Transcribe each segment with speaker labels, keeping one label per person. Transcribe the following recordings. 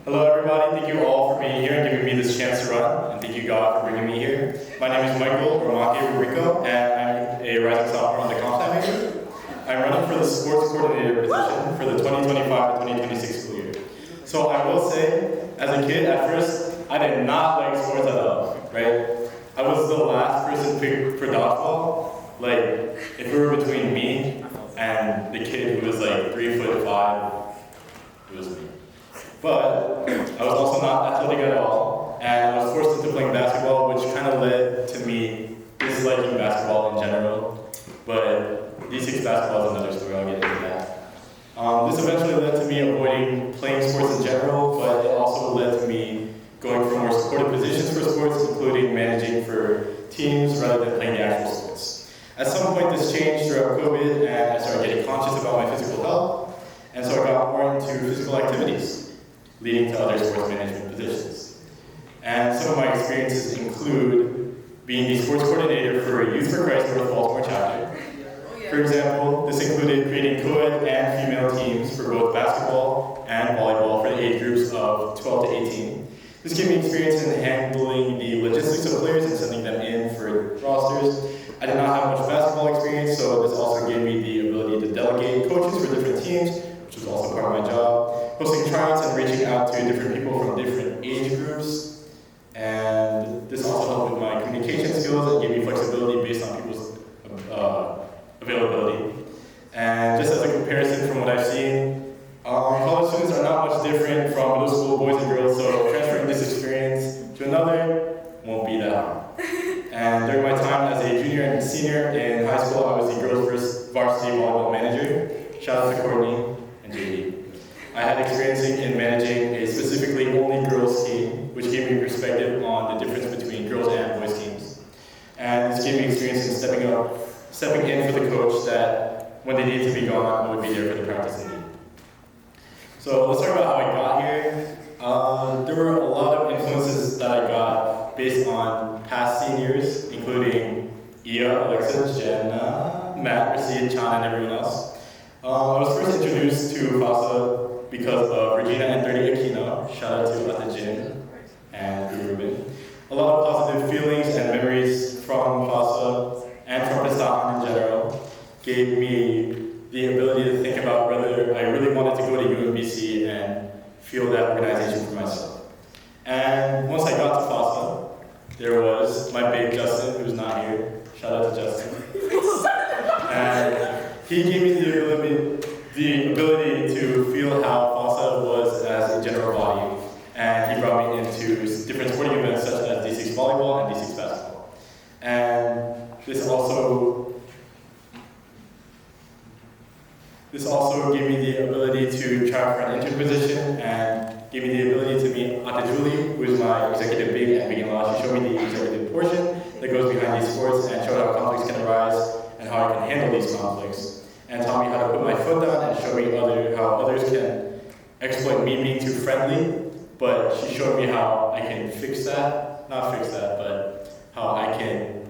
Speaker 1: Hello everybody, thank you all for being here and giving me this chance to run, and thank you God for bringing me here. My name is Michael, or Maki, Rubrico, and I'm a rising sophomore on the comp time major. I'm running for the sports coordinator position for the 2025-2026 school year. So I will say, as a kid, at first, I did not like sports at all, right? I was the last person picked for dodgeball. Like, if it were between me and the kid who was like 3'5", it was me. But I was also not athletic at all, and I was forced into playing basketball, which kind of led to me disliking basketball in general. But D6 basketball is another story, I'll get into that. This eventually led to me avoiding playing sports in general, but it also led to me going for more supportive positions for sports, including managing for teams rather than playing the actual sports. At some point this changed throughout COVID, and I started getting conscious about my physical health, and so I got more into physical activities, leading to other sports management positions. And some of my experiences include being the sports coordinator for Youth for Christ North Baltimore chapter. For example, this included creating co-ed and female teams for both basketball and volleyball for the age groups of 12 to 18. This gave me experience in handling the logistics of players and sending them in for rosters. I did not have much basketball experience, so this also gave me the ability to delegate coaches for different teams, which was also part of my job. Hosting tryouts and reaching out to different people from different age groups. And this also helped with my communication skills and gave me flexibility based on people's availability. And just as a comparison from what I've seen, college students are not much different from middle school boys and girls, so transferring this experience to another won't be that hard. And during my time as a junior and senior in high school, I was the girls' first varsity volleyball manager. Shout out to Courtney and JD. I had experience in managing a specifically only girls team, which gave me perspective on the difference between girls and boys teams. And this gave me experience in stepping in for the coach that when they needed to be gone, I would be there for the practice need. So let's talk about how I got here. There were a lot of influences that I got based on past seniors, including Ia, Alexa, Jenna, Matt, Rashid, Chan, and everyone else. I was first introduced to FASA because of Regina and 30 Aquino. Shout out to at the gym and Ruben. A lot of positive feelings and memories from FASA and from Pistahan in general gave me the ability to think about whether I really wanted to go to UMBC and feel that organization for myself. And once I got to FASA, there was my babe Justin, who's not here. Shout out to Justin. And he gave me the ability to feel how FASA was as a general body, and he brought me into different sporting events such as D6 volleyball and D6 basketball. And this also gave me the ability to try for an intern position and gave me the ability to meet Ate Julie, who is my executive big at Big and Law. She showed me the executive portion that goes behind these sports and showed how conflicts can arise and how I can handle these conflicts, and taught me how to put my foot down and show me how others can exploit me being too friendly, but she showed me how I can fix that, not fix that, but how I can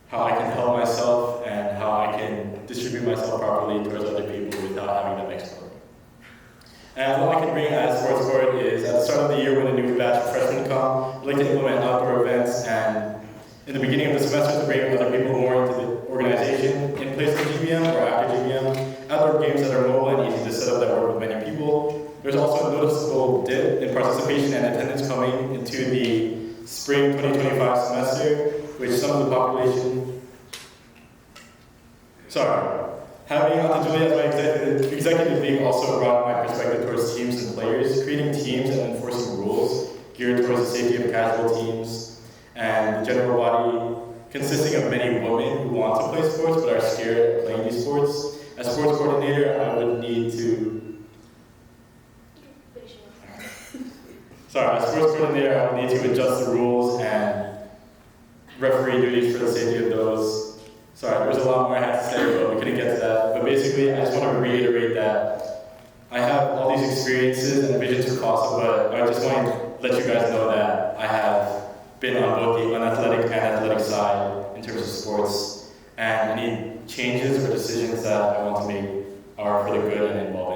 Speaker 1: help myself and how I can distribute myself properly towards other people without having them exploit. And what I can bring as sports court is, at the start of the year when a new batch of freshmen come, I'd like to implement outdoor events, and in the beginning of the semester to bring other people more into the organization in place of GBM or after GBM, outdoor games that are mobile and easy to set up that work with many people. There's also a noticeable dip in participation and attendance coming into the spring 2025 semester, which some of the population, having Ate Julie as my executive lead also brought my perspective towards teams and players, creating teams and enforcing rules geared towards the safety of casual teams and the general body consisting of many women who want to play sports but are scared of playing these sports. As sports coordinator, I would need to adjust the rules and referee duties for the safety of those. Sorry, there's a lot more I had to say, but we couldn't get to that. But basically, I just want to reiterate that I have all these experiences and visions for FASA, but I just want to let you guys know that I have been on both the unathletic and athletic side in terms of sports, and any changes or decisions that I want to make are for the good and involved.